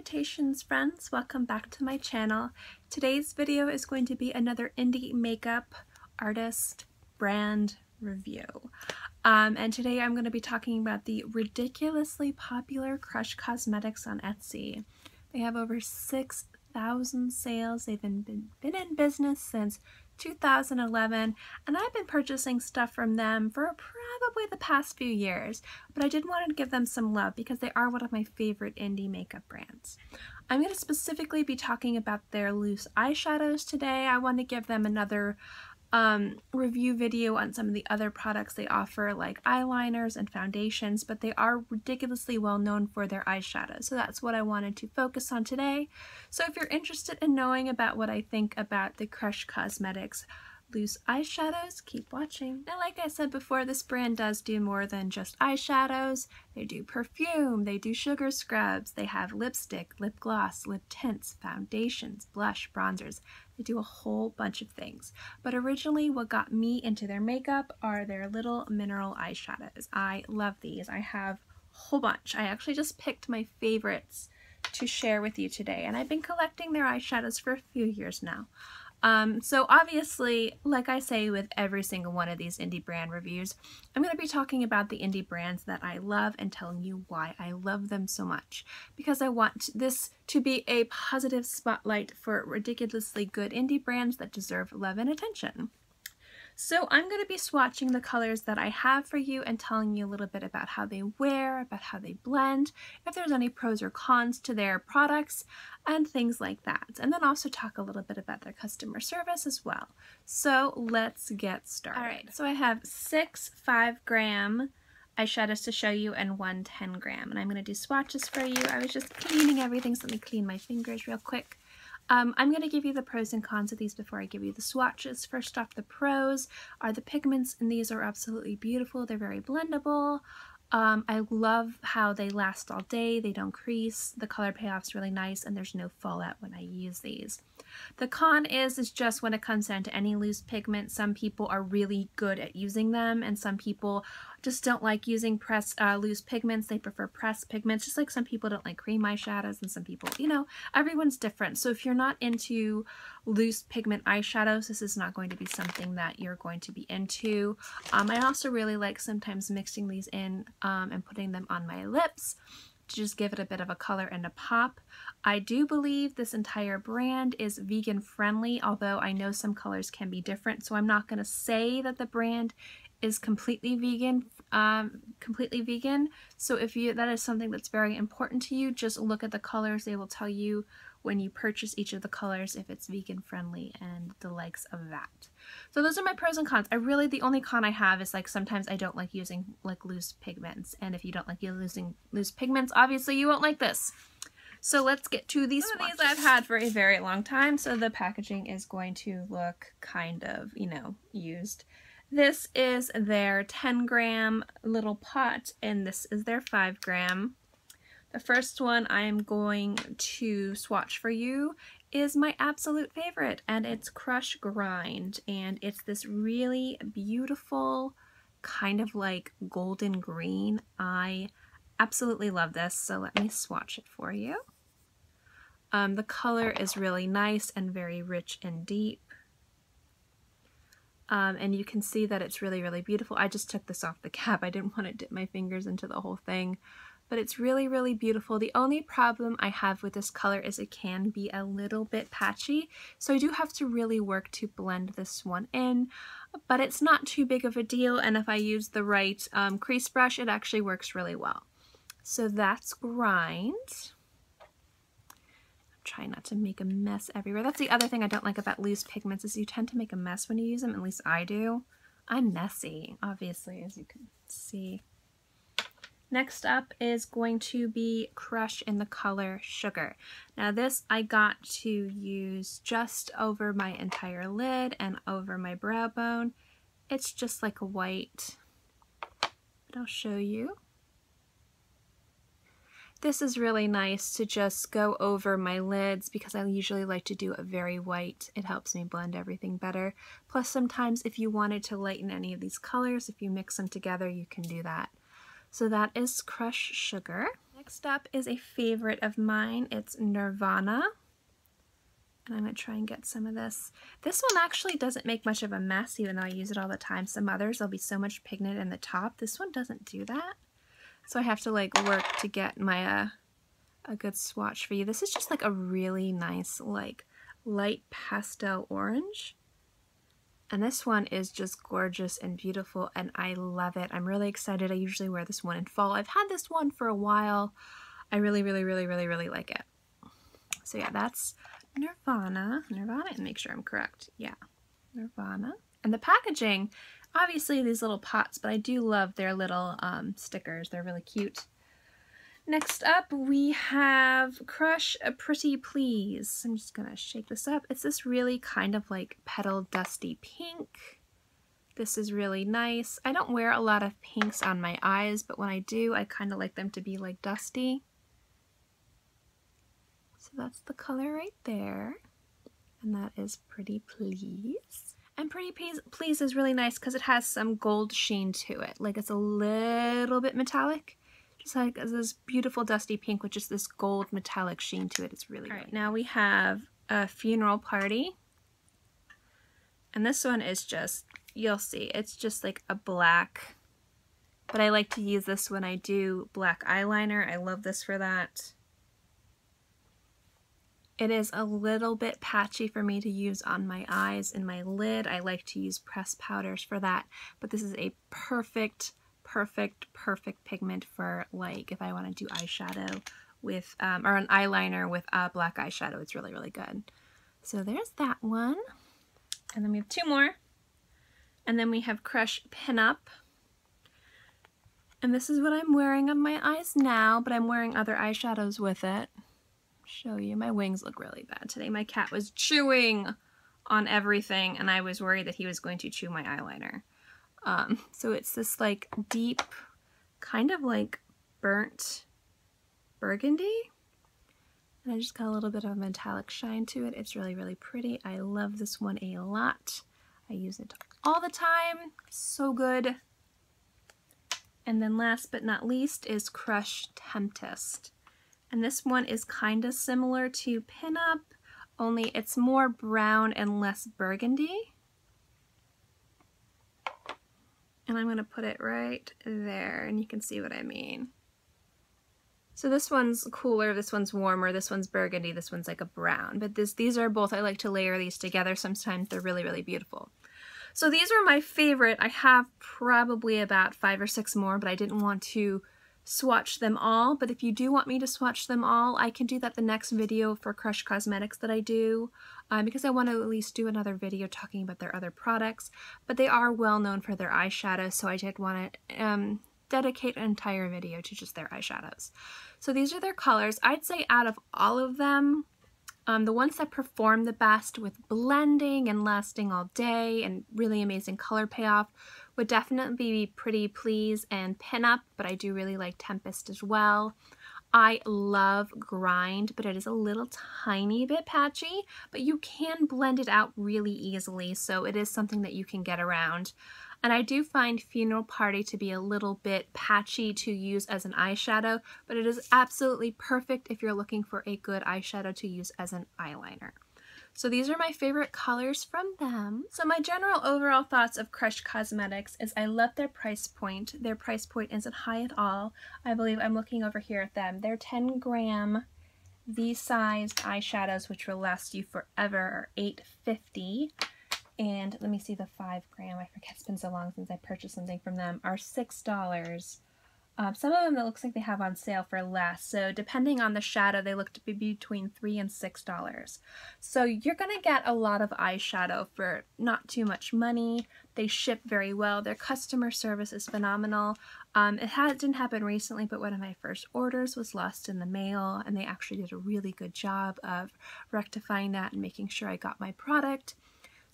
Salutations friends, welcome back to my channel. Today's video is going to be another indie makeup artist brand review. And today I'm going to be talking about the ridiculously popular Shiro Cosmetics on Etsy. They have over 6,000 sales. They've been in business since 2011, and I've been purchasing stuff from them for probably the past few years, but I did want to give them some love because they are one of my favorite indie makeup brands. I'm going to specifically be talking about their loose eyeshadows today. I want to give them another review video on some of the other products they offer, like eyeliners and foundations, but they are ridiculously well known for their eyeshadows, so that's what I wanted to focus on today. So if you're interested in knowing about what I think about the Shiro Cosmetics loose eyeshadows, keep watching. Now, like I said before, this brand does do more than just eyeshadows. They do perfume, they do sugar scrubs, they have lipstick, lip gloss, lip tints, foundations, blush, bronzers. They do a whole bunch of things. But originally what got me into their makeup are their little mineral eyeshadows. I love these. I have a whole bunch. I actually just picked my favorites to share with you today, and I've been collecting their eyeshadows for a few years now. So obviously, like I say with every single one of these indie brand reviews, I'm going to be talking about the indie brands that I love and telling you why I love them so much. Because I want this to be a positive spotlight for ridiculously good indie brands that deserve love and attention. So I'm going to be swatching the colors that I have for you and telling you a little bit about how they wear, about how they blend, if there's any pros or cons to their products, and things like that. And then also talk a little bit about their customer service as well. So let's get started. Alright, so I have 6 5-gram eyeshadows to show you and 1 10-gram. And I'm going to do swatches for you. I was just cleaning everything, so let me clean my fingers real quick. I'm going to give you the pros and cons of these before I give you the swatches. First off, the pros are the pigments, and these are absolutely beautiful. They're very blendable. I love how they last all day. They don't crease. The color payoff's really nice, and there's no fallout when I use these. The con is just when it comes down to any loose pigment, some people are really good at using them, and some people just don't like using loose pigments. They prefer pressed pigments, just like some people don't like cream eyeshadows, and some people, you know, everyone's different. So if you're not into loose pigment eyeshadows, this is not going to be something that you're going to be into. I also really like sometimes mixing these in and putting them on my lips to just give it a bit of a color and a pop. I do believe this entire brand is vegan friendly, although I know some colors can be different, so I'm not going to say that the brand is completely vegan. So if that is something that's very important to you, just look at the colors. They will tell you when you purchase each of the colors if it's vegan friendly and the likes of that. So those are my pros and cons. The only con I have is like sometimes I don't like using like loose pigments, and if you don't like using loose pigments, obviously you won't like this. So let's get to these swatches. These I've had for a very long time, so the packaging is going to look kind of, you know, used. This is their 10-gram little pot, and this is their 5-gram. The first one I'm going to swatch for you is my absolute favorite, and it's Crush Grind, and it's this really beautiful kind of like golden green. I absolutely love this, so let me swatch it for you. The color is really nice and very rich and deep. And you can see that it's really, really beautiful. I just took this off the cap. I didn't want to dip my fingers into the whole thing. But it's really, really beautiful. The only problem I have with this color is it can be a little bit patchy. So I do have to really work to blend this one in. But it's not too big of a deal. And if I use the right crease brush, it actually works really well. So that's Grind. Try not to make a mess everywhere. That's the other thing I don't like about loose pigments is you tend to make a mess when you use them. At least I do. I'm messy, obviously, as you can see. Next up is going to be Crush in the color Sugar. Now this I got to use just over my entire lid and over my brow bone. It's just like a white, but I'll show you. This is really nice to just go over my lids because I usually like to do it very white. It helps me blend everything better. Plus sometimes if you wanted to lighten any of these colors, if you mix them together, you can do that. So that is Crush Sugar. Next up is a favorite of mine. It's Nirvana. And I'm going to try and get some of this. This one actually doesn't make much of a mess even though I use it all the time. Some others there'll be so much pigment in the top. This one doesn't do that. So I have to like work to get my a good swatch for you. This is just like a really nice like light pastel orange. And this one is just gorgeous and beautiful and I love it. I'm really excited. I usually wear this one in fall. I've had this one for a while. I really like it. So yeah, that's Nirvana, and make sure I'm correct. Yeah, Nirvana. And the packaging, obviously these little pots, but I do love their little stickers. They're really cute. Next up, we have Crush a Pretty Please. I'm just gonna shake this up. It's this really kind of like petal dusty pink. This is really nice. I don't wear a lot of pinks on my eyes, but when I do, I kind of like them to be like dusty. So that's the color right there. And that is Pretty Please. And Pretty Please is really nice because it has some gold sheen to it. Like it's a little bit metallic. Just like this beautiful dusty pink with just this gold metallic sheen to it. It's really great. Right, now we have a Funeral Party. And this one is just, you'll see, it's just like a black. But I like to use this when I do black eyeliner. I love this for that. It is a little bit patchy for me to use on my eyes and my lid. I like to use pressed powders for that. But this is a perfect pigment for like if I want to do eyeshadow with or an eyeliner with black eyeshadow. It's really good. So there's that one. And then we have two more. And then we have Crush Pinup. And this is what I'm wearing on my eyes now, but I'm wearing other eyeshadows with it. Show you. My wings look really bad today. My cat was chewing on everything and I was worried that he was going to chew my eyeliner. So it's this like deep, kind of like burnt burgundy. And I just got a little bit of metallic shine to it. It's really pretty. I love this one a lot. I use it all the time. So good. And then last but not least is Crush Tempest. And this one is kind of similar to Pinup, only it's more brown and less burgundy. And I'm going to put it right there, and you can see what I mean. So this one's cooler, this one's warmer, this one's burgundy, this one's like a brown. But these are both, I like to layer these together. Sometimes they're really beautiful. So these are my favorite. I have probably about 5 or 6 more, but I didn't want to swatch them all. But if you do want me to swatch them all, I can do that the next video for Crush Cosmetics that I do, because I want to at least do another video talking about their other products. But they are well known for their eyeshadows, so I did want to dedicate an entire video to just their eyeshadows. So these are their colors. I'd say out of all of them, the ones that perform the best with blending and lasting all day and really amazing color payoff would definitely be Pretty Please and Pinup, but I do really like Tempest as well. I love Grind, but it is a little tiny bit patchy, but you can blend it out really easily, so it is something that you can get around. And I do find Funeral Party to be a little bit patchy to use as an eyeshadow, but it is absolutely perfect if you're looking for a good eyeshadow to use as an eyeliner. So these are my favorite colors from them. So my general overall thoughts of Crush Cosmetics is I love their price point. Their price point isn't high at all. I believe I'm looking over here at them. They're 10-gram V-sized eyeshadows, which will last you forever, are $8.50. And let me see the 5-gram, I forget, it's been so long since I purchased something from them, are $6. Some of them it looks like they have on sale for less, so depending on the shadow they look to be between $3 and $6. So you're going to get a lot of eyeshadow for not too much money. They ship very well. Their customer service is phenomenal. It didn't happen recently, but one of my first orders was lost in the mail, and they actually did a really good job of rectifying that and making sure I got my product.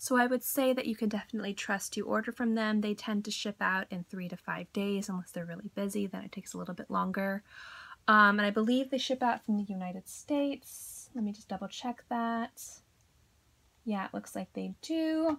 So I would say that you can definitely trust to order from them. They tend to ship out in 3 to 5 days unless they're really busy, then it takes a little bit longer. And I believe they ship out from the United States. Let me just double check that. Yeah, it looks like they do.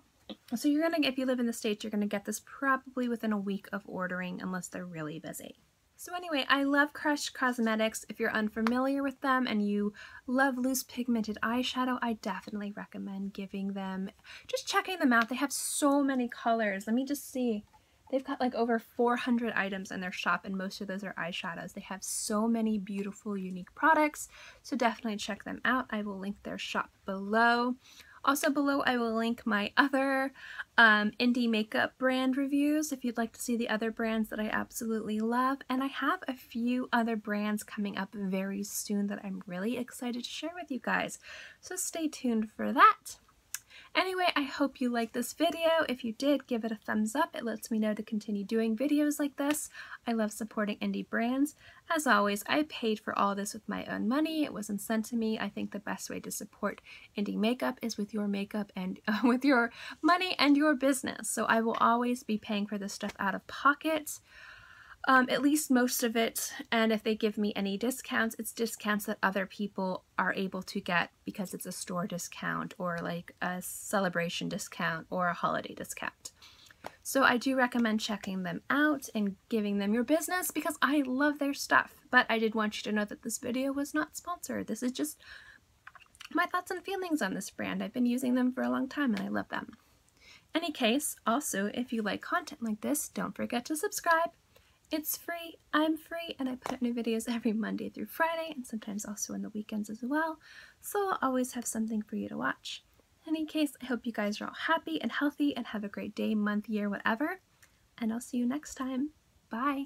So you're gonna, if you live in the States, you're gonna get this probably within a week of ordering unless they're really busy. So anyway, I love Shiro Cosmetics. If you're unfamiliar with them and you love loose pigmented eyeshadow, I definitely recommend just checking them out. They have so many colors. Let me just see. They've got like over 400 items in their shop, and most of those are eyeshadows. They have so many beautiful, unique products, so definitely check them out. I will link their shop below. Also below, I will link my other indie makeup brand reviews if you'd like to see the other brands that I absolutely love. And I have a few other brands coming up very soon that I'm really excited to share with you guys. So stay tuned for that. Anyway, I hope you liked this video. If you did, give it a thumbs up. It lets me know to continue doing videos like this. I love supporting indie brands. As always, I paid for all this with my own money. It wasn't sent to me. I think the best way to support indie makeup is with your makeup and with your money and your business. So I will always be paying for this stuff out of pocket. At least most of it, and if they give me any discounts, it's discounts that other people are able to get because it's a store discount or like a celebration discount or a holiday discount. So I do recommend checking them out and giving them your business because I love their stuff. But I did want you to know that this video was not sponsored. This is just my thoughts and feelings on this brand. I've been using them for a long time and I love them. In any case, also, if you like content like this, don't forget to subscribe. It's free, I'm free, and I put out new videos every Monday through Friday, and sometimes also on the weekends as well, so I'll always have something for you to watch. In any case, I hope you guys are all happy and healthy and have a great day, month, year, whatever, and I'll see you next time. Bye!